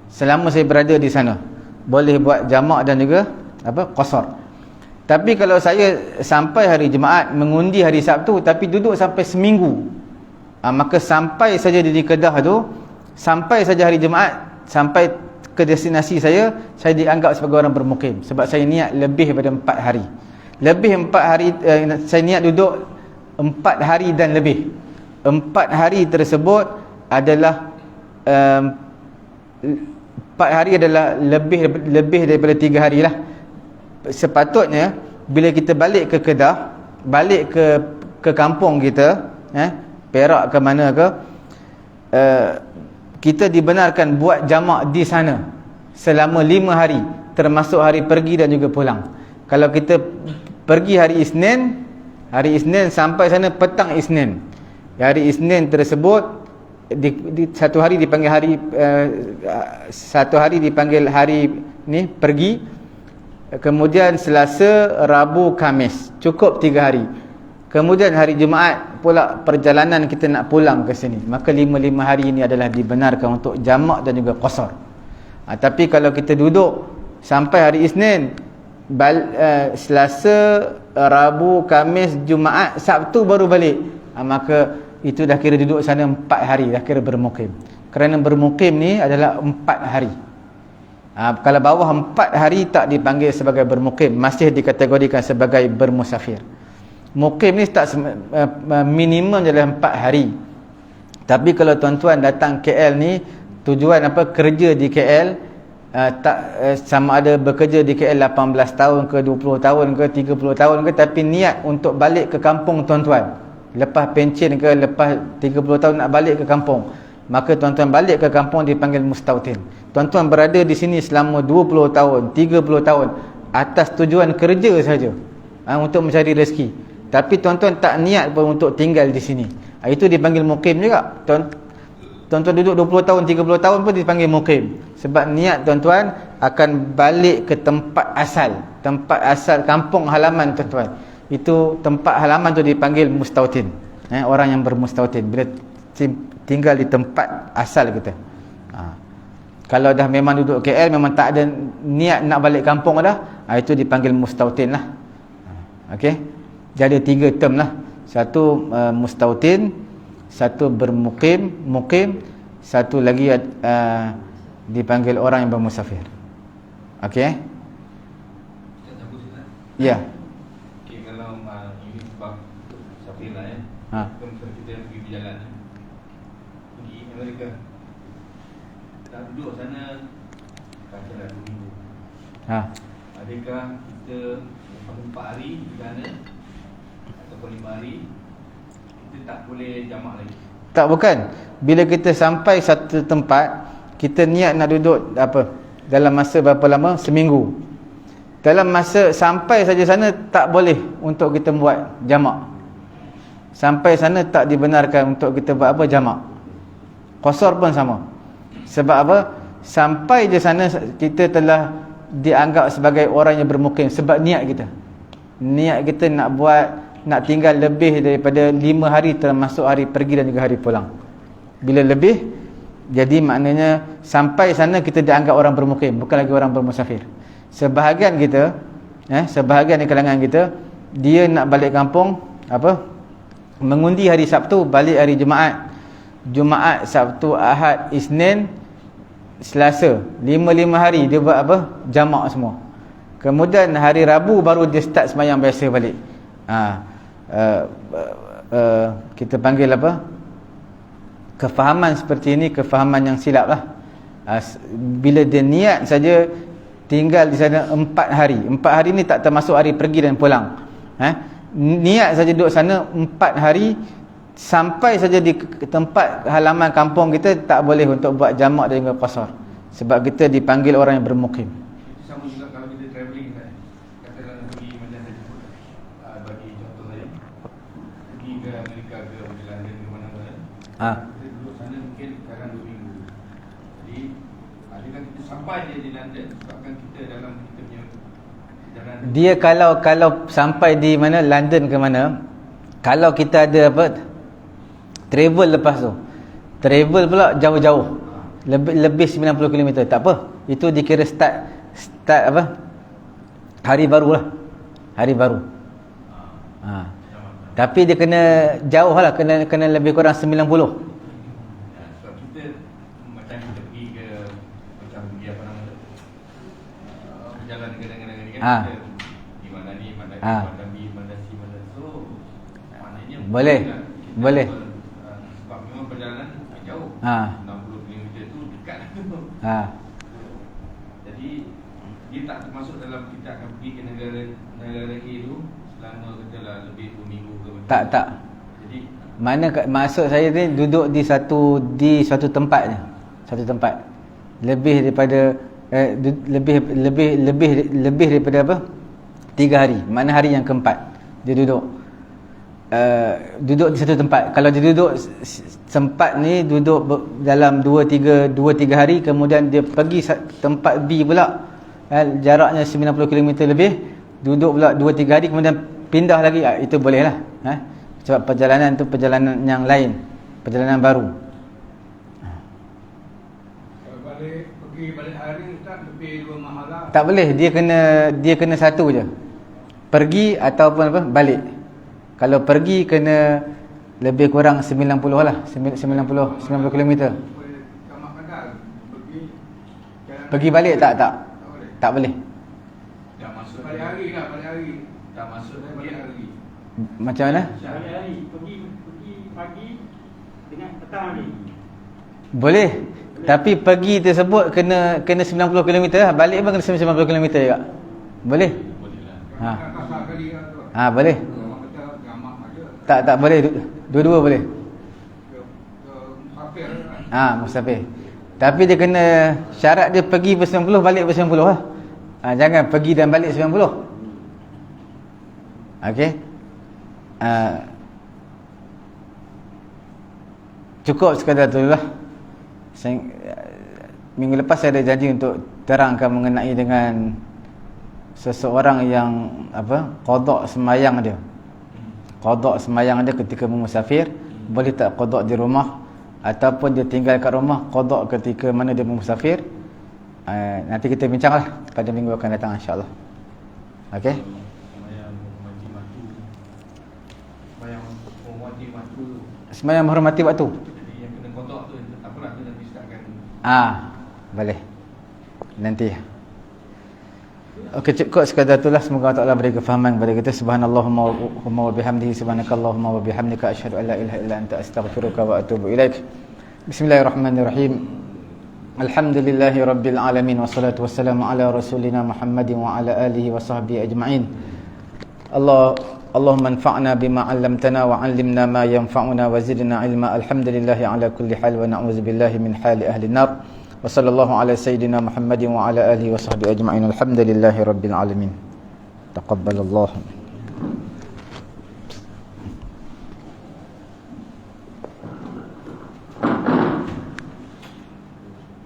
Selama saya berada di sana, boleh buat jamak dan juga apa? Qasar. Tapi kalau saya sampai hari Jumaat mengundi hari Sabtu tapi duduk sampai seminggu, maka sampai saja di Kedah tu, sampai saja hari Jumaat, sampai ke destinasi saya dianggap sebagai orang bermukim sebab saya niat lebih daripada 4 hari. Lebih 4 hari, saya niat duduk 4 hari dan lebih. 4 hari tersebut adalah 4 hari adalah lebih daripada 3 hari lah. Sepatutnya bila kita balik ke Kedah, balik ke kampung kita, Perak ke mana ke, kita dibenarkan buat jamak di sana selama 5 hari, termasuk hari pergi dan juga pulang. Kalau kita pergi hari Isnin sampai sana petang Isnin, hari Isnin tersebut satu hari dipanggil hari ni pergi, kemudian Selasa, Rabu, Khamis, cukup 3 hari. Kemudian hari Jumaat pula perjalanan kita nak pulang ke sini, maka 5 hari ini adalah dibenarkan untuk jamak dan juga qasar. Tapi kalau kita duduk sampai hari Isnin, Selasa, Rabu, Khamis, Jumaat, Sabtu baru balik, maka itu dah kira duduk sana 4 hari, dah kira bermukim. Kerana bermukim ni adalah 4 hari. Kalau bawah 4 hari tak dipanggil sebagai bermukim, masih dikategorikan sebagai bermusafir. Mukim ni tak minimum adalah 4 hari. Tapi kalau tuan-tuan datang KL ni tujuan apa, kerja di KL, sama ada bekerja di KL 18 tahun ke 20 tahun ke 30 tahun ke, tapi niat untuk balik ke kampung tuan-tuan, lepas pencen ke lepas 30 tahun nak balik ke kampung, maka tuan-tuan balik ke kampung dipanggil mustautin. Tuan-tuan berada di sini selama 20 tahun, 30 tahun atas tujuan kerja saja, untuk mencari rezeki. Tapi tuan-tuan tak niat pun untuk tinggal di sini, itu dipanggil mukim juga. Tuan-tuan duduk 20 tahun, 30 tahun pun dipanggil mukim, sebab niat tuan-tuan akan balik ke tempat asal kampung halaman tuan-tuan. Itu tempat halaman tu dipanggil mustautin, orang yang bermustautin bila tinggal di tempat asal kita. Kalau dah memang duduk KL, memang tak ada niat nak balik kampung dah, itu dipanggil mustautin lah. Okey, jadi 3 term lah. Satu mustautin, satu mukim, satu lagi dipanggil orang yang bermusafir. Okey? Ya. Okey, kalau ini sebab musafir lah Kalau kita pergi berjalan, pergi Amerika, tak duduk sana katalah 2 minggu. Adakah kita 4 hari di sana ataupun 5 hari kita tak boleh jamak lagi? Tak, bukan. Bila kita sampai satu tempat, kita niat nak duduk dalam masa berapa lama? Seminggu. Dalam masa sampai saja sana tak boleh untuk kita buat jamak. Sampai sana tak dibenarkan untuk kita buat jamak. Qasar pun sama. Sebab apa? Sampai je sana kita telah dianggap sebagai orang yang bermukim sebab niat kita. Niat kita nak tinggal lebih daripada 5 hari, termasuk hari pergi dan juga hari pulang. Bila lebih, jadi maknanya sampai sana kita dianggap orang bermukim, bukan lagi orang bermusafir. Sebahagian kita, sebahagian di kalangan kita, dia nak balik kampung mengundi hari Sabtu, balik hari Jumaat. Jumaat, Sabtu, Ahad, Isnin, Selasa, 5 hari dia buat jamak semua. Kemudian hari Rabu baru dia start sembahyang biasa balik. Kita panggil kefahaman seperti ini kefahaman yang silap lah. Bila dia niat saja tinggal di sana 4 hari. 4 hari ni tak termasuk hari pergi dan pulang. Niat saja duduk sana 4 hari, sampai saja di tempat halaman kampung kita tak boleh untuk buat jamak dan juga qasar. Sebab kita dipanggil orang yang bermukim. Itu sama juga kalau kita travelling kan. Katakanlah nak pergi macam tadi pun, bagi contoh saya, pergi ke Amerika ke London ke mana-mana. Kita duduk sana mungkin sekarang 2 minggu. Jadi adakah kita sampai je di London sebabkan kita dalam kita punya perjalanan. Dia kalau sampai di mana, London ke mana, kalau kita ada apa, travel lepas tu, travel pula jauh-jauh, lebih 90 km, tak apa, itu dikira start apa, hari baru lah, hari baru. Tapi dia kena jauh lah, kena lebih kurang 90. Sebab kita macam kita pergi ke macam pergi apa nama tu, berjalan negara-negara ni kan, kita di mana ni, mana ni, mana B, mana C, mana so, maknanya boleh, boleh. Sebab memang perjalanan jauh, 60 km tu dekat. Jadi dia tak termasuk dalam kita akan pergi ke negara A tu selama katalah lebih 2 minggu ke. Tak. Jadi Mana maksud saya ni, duduk di suatu tempat je. Satu tempat. Lebih daripada lebih daripada apa? 3 hari. Mana hari yang keempat dia duduk di satu tempat. Kalau dia duduk tempat ni, duduk dalam 2-3 hari, kemudian dia pergi tempat B pula, jaraknya 90 km lebih, duduk pula 2-3 hari, kemudian pindah lagi, itu boleh lah. Sebab perjalanan tu perjalanan yang lain, perjalanan baru. kalau pergi balik hari tak lebih 2 mahalah. Tak boleh, dia kena satu je, pergi ataupun apa, balik. Kalau pergi kena lebih kurang 90 lah, 90 km. Pergi balik tak boleh. Tak masuk balik hari lah, balik hari. Tak masuk balik hari. Macam mana? Balik hari, pergi pagi dengan petang hari. Boleh. Tapi pergi tersebut kena 90 km lah, balik pun kena 90 km juga. Boleh? Boleh. Tak boleh, dua-dua boleh. Musafir. Tapi dia kena syarat dia pergi ber 90, balik ber 90 lah. Jangan pergi dan balik 90. Okey. Cukup sekadar tu lah. Minggu lepas saya ada janji untuk terangkan mengenai dengan seseorang yang qada sembahyang dia. Qada sembahyang dia ketika bermusafir, boleh tak qada di rumah ataupun dia tinggal kat rumah, qada ketika mana dia bermusafir. Nanti kita bincanglah pada minggu akan datang insya-Allah. Okey. Sembahyang menghormati waktu. Jadi yang kena qada tu tak apalah, kita nanti startkan. Boleh. Nanti. Okey, cukup sekadar itulah. Semoga Allah Taala beri kefahaman kepada kita. Subhanallahumma wa bihamdihi, subhanakallahumma wa bihamdika, asyhadu an la ilaha illa anta, astaghfiruka wa atubu ilaik. Bismillahirrahmanirrahim. Alhamdulillahi rabbil alamin, wassalatu wassalamu ala rasulina Muhammadin wa ala alihi wa sahbihi ajma'in. Allahumma anfa'na bima 'allamtana wa 'allimna ma yanfa'una wa zidna 'ilma. Alhamdulillahi ala kulli hal wa na'udzu billahi min hali ahli an-nar. Wa sallallahu ala sayyidina Muhammadin wa ala alihi wa sahbihi ajma'in. Alhamdulillahi rabbil alamin. Taqabbalallahu.